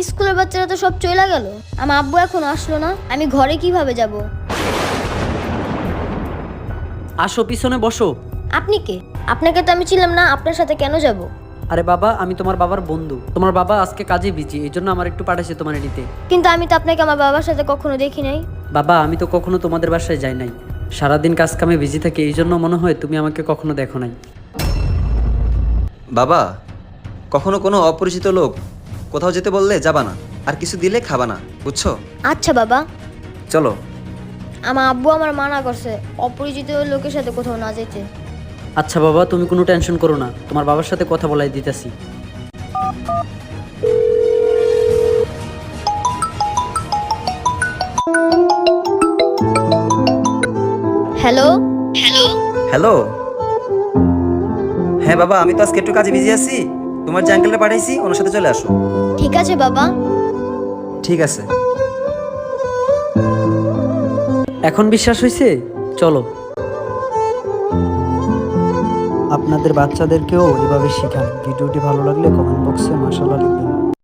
স্কুলের বাচ্চারা তো সব চলে গেল, আমার আব্বু এখনো আসলো না, আমি ঘরে কিভাবে যাব? আসো, পিছনে বসো। আপনি কে? আপনাকে তো আমি ছিলাম না, আপনার সাথে কেন যাব? আরে বাবা, আমি তোমার বাবার বন্ধু। তোমার বাবা আজকে কাজে বিজি, এই জন্য আমার একটু পাঠাইছে তোমার নিতে। কিন্তু আমি তো আপনাকে আমার বাবার সাথে কখনো দেখি নাই। বাবা, আমি তো কখনো তোমাদের বাসায় যাই নাই, সারাদিন কাজ কামে বিজি থাকি, এই জন্য মনে হয় তুমি আমাকে কখনো দেখো নাই। বাবা, কখনো কোনো অপরিচিত লোক কোথাও যেতে বললে যাবা না, আর কিছু দিলে খাবা না, বুঝছো? আচ্ছা বাবা। চলো। আমার আব্বু আমার মানা করছে অপরিচিত লোকের সাথে কোথাও না যেতে। আচ্ছা বাবা, তুমি কোনো টেনশন করো না, তোমার বাবার সাথে কথা বলাই দিতেছি। হ্যালো। হ্যালো। হ্যাঁ বাবা, আমি তো আজকে একটু কাজে বিজি আছি, তোমার যে আঙ্কেলটা পাঠাইছি ওনার সাথে চলে আসো। ঠিক আছে বাবা। ঠিক আছে। এখন বিশ্বাস হয়েছে? চলো। আপনাদের বাচ্চাদেরকেও এভাবে শেখান। ভিডিওটি ভালো লাগলে কমেন্ট বক্সে মাশাআল্লাহ লিখবেন।